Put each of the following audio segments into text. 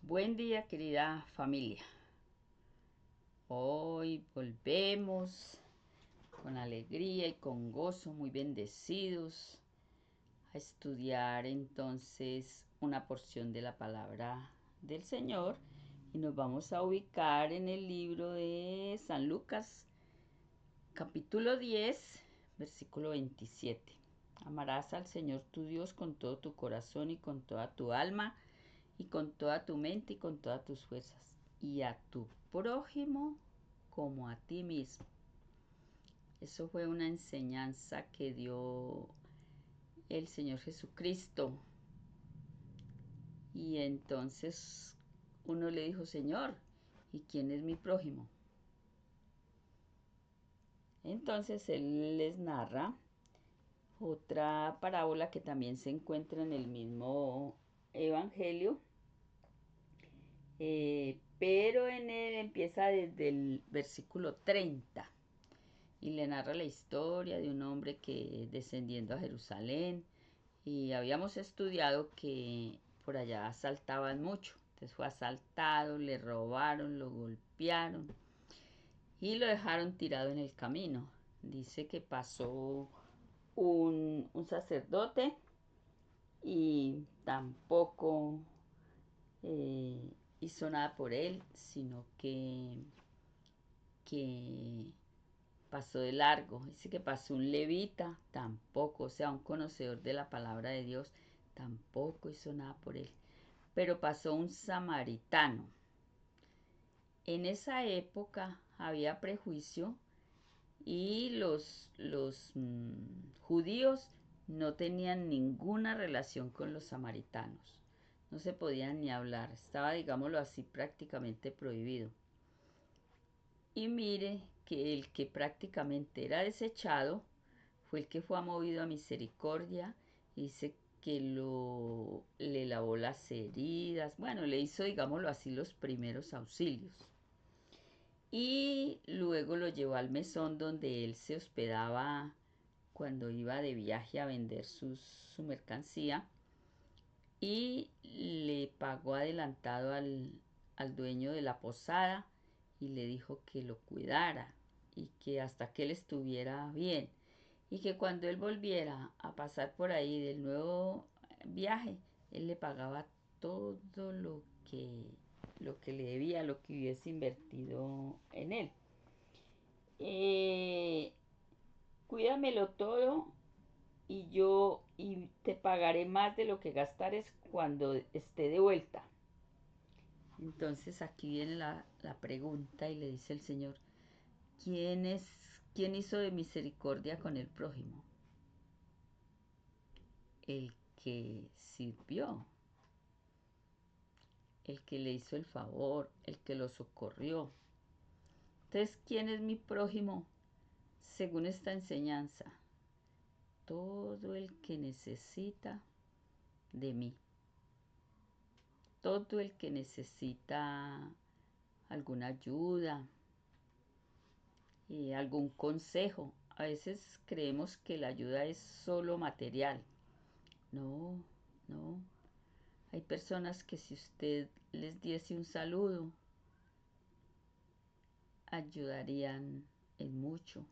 Buen día, querida familia. Hoy volvemos con alegría y con gozo, muy bendecidos, a estudiar entonces una porción de la palabra del Señor y nos vamos a ubicar en el libro de San Lucas, capítulo 10, versículo 27. Amarás al Señor tu Dios con todo tu corazón y con toda tu alma y con toda tu mente y con todas tus fuerzas, y a tu prójimo como a ti mismo. Eso fue una enseñanza que dio el Señor Jesucristo. Y entonces uno le dijo: Señor, ¿y quién es mi prójimo? Entonces Él les narra otra parábola que también se encuentra en el mismo evangelio, pero en él empieza desde el versículo 30 y le narra la historia de un hombre que descendiendo a Jerusalén, y habíamos estudiado que por allá asaltaban mucho. Entonces fue asaltado, le robaron, lo golpearon y lo dejaron tirado en el camino. Dice que pasó un sacerdote y tampoco hizo nada por él, sino que pasó de largo. Dice que pasó un levita, tampoco, o sea, un conocedor de la palabra de Dios, tampoco hizo nada por él. Pero pasó un samaritano. En esa época había prejuicio y los judíos no tenían ninguna relación con los samaritanos. No se podían ni hablar, estaba, digámoslo así, prácticamente prohibido. Y mire que el que prácticamente era desechado fue el que fue movido a misericordia. Dice que le lavó las heridas, bueno, le hizo, digámoslo así, los primeros auxilios. Y luego lo llevó al mesón donde él se hospedaba cuando iba de viaje a vender su mercancía, y le pagó adelantado al dueño de la posada y le dijo que lo cuidara y que hasta que él estuviera bien, y que cuando él volviera a pasar por ahí del nuevo viaje, él le pagaba todo lo que le debía, lo que hubiese invertido en él. Eh, Cuídamelo todo y te pagaré más de lo que gastares cuando esté de vuelta. Entonces aquí viene la pregunta y le dice el Señor: ¿quién hizo de misericordia con el prójimo? El que sirvió, el que le hizo el favor, el que lo socorrió. Entonces, ¿quién es mi prójimo según esta enseñanza? Todo el que necesita de mí, todo el que necesita alguna ayuda, algún consejo. A veces creemos que la ayuda es solo material. No, no. Hay personas que si usted les diese un saludo, ayudarían en mucho.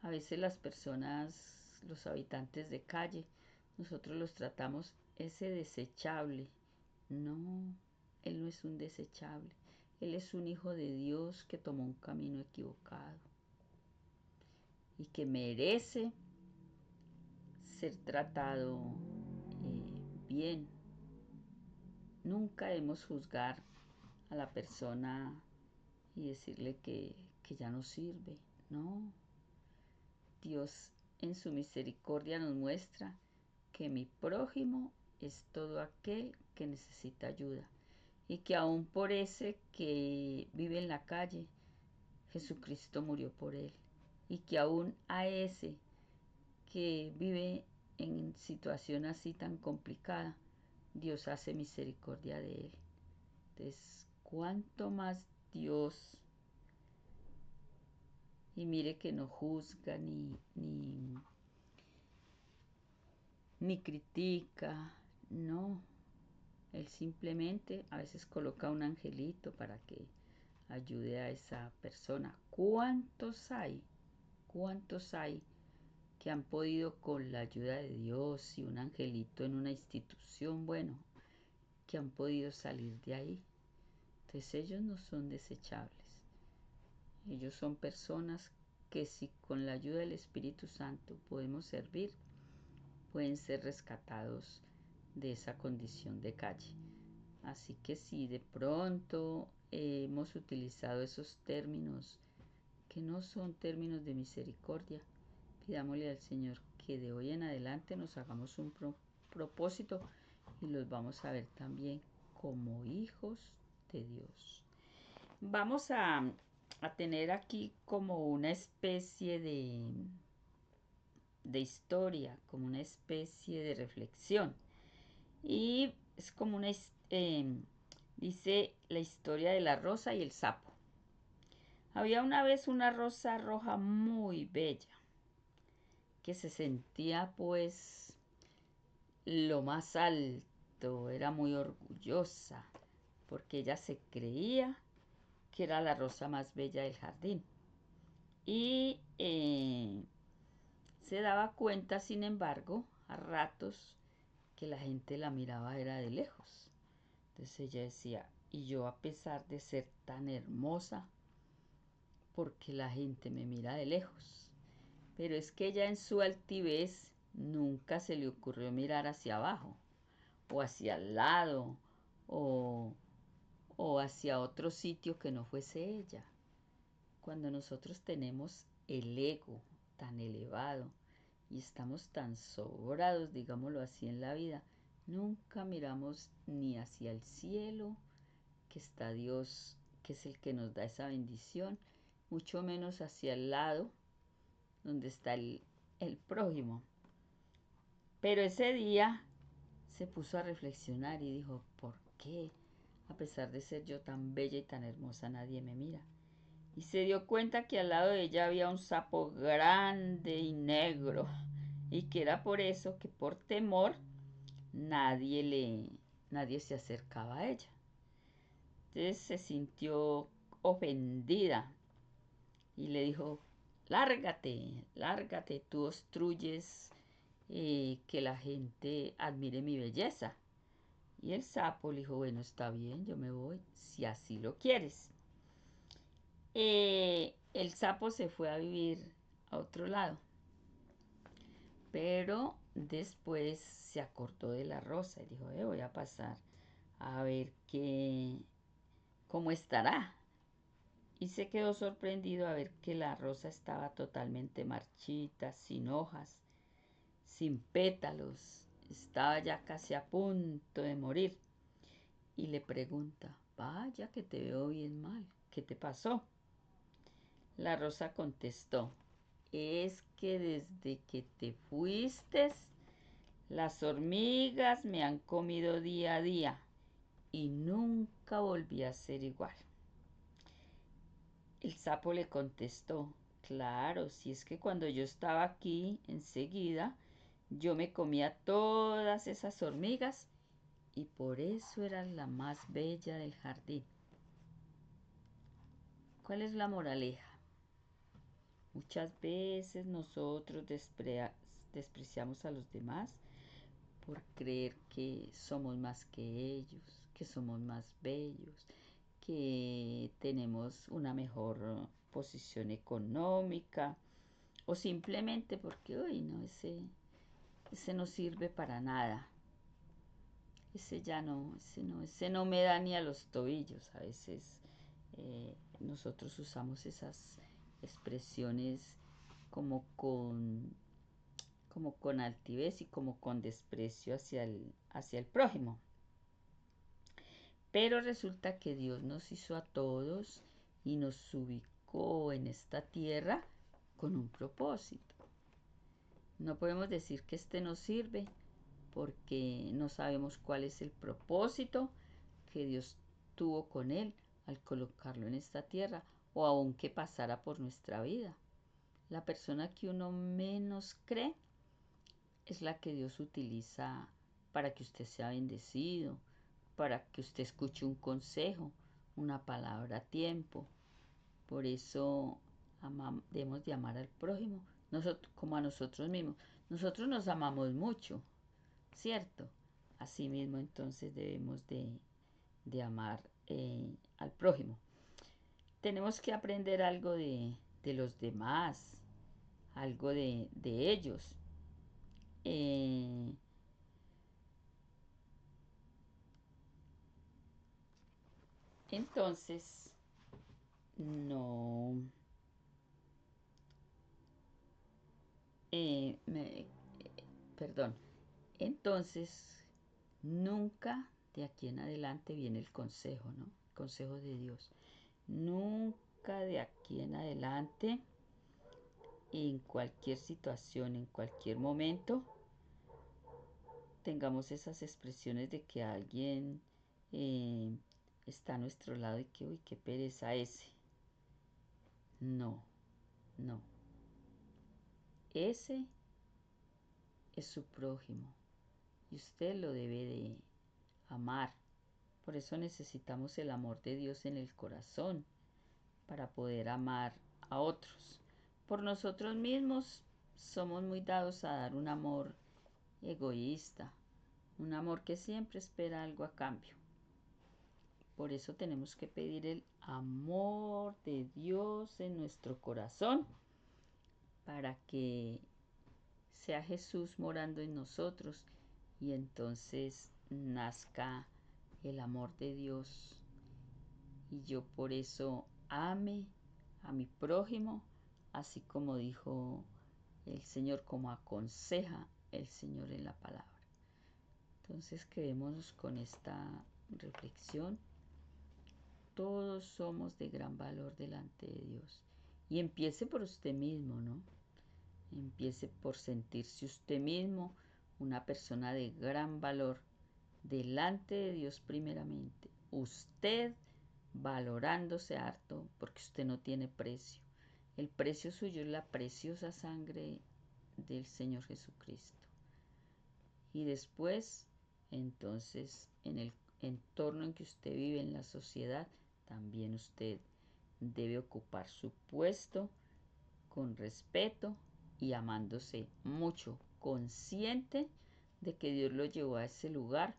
A veces las personas, los habitantes de calle, nosotros los tratamos ese desechable. No, él no es un desechable. Él es un hijo de Dios que tomó un camino equivocado y que merece ser tratado bien. Nunca debemos juzgar a la persona y decirle que ya no sirve. No, Dios en su misericordia nos muestra que mi prójimo es todo aquel que necesita ayuda, y que aún por ese que vive en la calle, Jesucristo murió por él, y que aún a ese que vive en situación así tan complicada, Dios hace misericordia de él. Entonces, ¿cuánto más Dios? Y mire que no juzga ni critica, no. Él simplemente a veces coloca un angelito para que ayude a esa persona. ¿Cuántos hay? ¿Cuántos hay que han podido con la ayuda de Dios y un angelito en una institución, bueno, que han podido salir de ahí? Entonces ellos no son desechables. Ellos son personas que si con la ayuda del Espíritu Santo podemos servir, pueden ser rescatados de esa condición de calle. Así que si de pronto hemos utilizado esos términos que no son términos de misericordia, pidámosle al Señor que de hoy en adelante nos hagamos un propósito y los vamos a ver también como hijos de Dios. Vamos a tener aquí como una especie de historia, como una especie de reflexión. Y es como dice la historia de la rosa y el sapo. Había una vez una rosa roja muy bella, que se sentía pues lo más alto, era muy orgullosa, porque ella se creía que era la rosa más bella del jardín. Y se daba cuenta, sin embargo, a ratos, que la gente la miraba era de lejos. Entonces ella decía, y yo a pesar de ser tan hermosa, porque la gente me mira de lejos. Pero es que ella en su altivez nunca se le ocurrió mirar hacia abajo, o hacia el lado, o, o hacia otro sitio que no fuese ella. Cuando nosotros tenemos el ego tan elevado y estamos tan sobrados, digámoslo así, en la vida, nunca miramos ni hacia el cielo, que está Dios, que es el que nos da esa bendición, mucho menos hacia el lado donde está el prójimo. Pero ese día se puso a reflexionar y dijo, ¿por qué? A pesar de ser yo tan bella y tan hermosa, nadie me mira. Y se dio cuenta que al lado de ella había un sapo grande y negro, y que era por eso que por temor nadie se acercaba a ella. Entonces se sintió ofendida y le dijo, lárgate, lárgate, tú obstruyes que la gente admire mi belleza. Y el sapo le dijo, bueno, está bien, yo me voy, si así lo quieres. El sapo se fue a vivir a otro lado, pero después se acordó de la rosa y dijo, voy a pasar a ver cómo estará. Y se quedó sorprendido a ver que la rosa estaba totalmente marchita, sin hojas, sin pétalos, estaba ya casi a punto de morir. Y le pregunta, vaya que te veo bien mal, ¿qué te pasó? La rosa contestó, es que desde que te fuiste, las hormigas me han comido día a día y nunca volví a ser igual. El sapo le contestó, claro, si es que cuando yo estaba aquí, enseguida, yo me comía todas esas hormigas y por eso era la más bella del jardín. ¿Cuál es la moraleja? Muchas veces nosotros despreciamos a los demás por creer que somos más que ellos, que somos más bellos, que tenemos una mejor posición económica o simplemente porque, uy, no, ese no sirve para nada. Ese no me da ni a los tobillos. A veces nosotros usamos esas expresiones como con altivez y como con desprecio hacia el prójimo. Pero resulta que Dios nos hizo a todos y nos ubicó en esta tierra con un propósito. No podemos decir que este no sirve porque no sabemos cuál es el propósito que Dios tuvo con él al colocarlo en esta tierra o aun que pasara por nuestra vida. La persona que uno menos cree es la que Dios utiliza para que usted sea bendecido, para que usted escuche un consejo, una palabra a tiempo. Por eso debemos de amar al prójimo, nosotros, como a nosotros mismos. Nosotros nos amamos mucho, ¿cierto? Asimismo, entonces debemos de amar al prójimo. Tenemos que aprender algo de los demás, algo de ellos. Eh, entonces, no, me, perdón, entonces nunca de aquí en adelante viene el consejo, ¿no? El consejo de Dios. Nunca de aquí en adelante, en cualquier situación, en cualquier momento, tengamos esas expresiones de que alguien eh, está a nuestro lado y que, uy, qué pereza ese. No, no. Ese es su prójimo y usted lo debe de amar. Por eso necesitamos el amor de Dios en el corazón para poder amar a otros. Por nosotros mismos somos muy dados a dar un amor egoísta, un amor que siempre espera algo a cambio. Por eso tenemos que pedir el amor de Dios en nuestro corazón para que sea Jesús morando en nosotros y entonces nazca el amor de Dios. Y yo por eso ame a mi prójimo, así como dijo el Señor, como aconseja el Señor en la palabra. Entonces quedémonos con esta reflexión. Todos somos de gran valor delante de Dios. Y empiece por usted mismo, ¿no? Empiece por sentirse usted mismo una persona de gran valor delante de Dios primeramente. Usted valorándose harto porque usted no tiene precio. El precio suyo es la preciosa sangre del Señor Jesucristo. Y después, entonces, en el entorno en que usted vive, en la sociedad, también usted debe ocupar su puesto con respeto y amándose mucho, consciente de que Dios lo llevó a ese lugar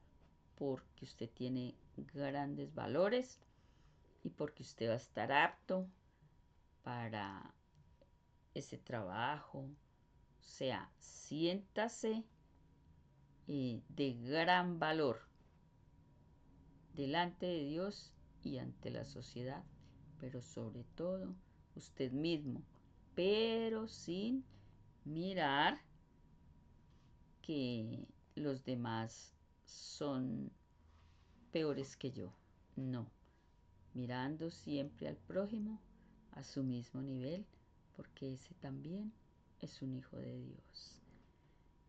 porque usted tiene grandes valores y porque usted va a estar apto para ese trabajo. O sea, siéntase de gran valor delante de Dios y ante la sociedad, pero sobre todo usted mismo, pero sin mirar que los demás son peores que yo. No, mirando siempre al prójimo a su mismo nivel, porque ese también es un hijo de Dios.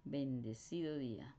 Bendecido día.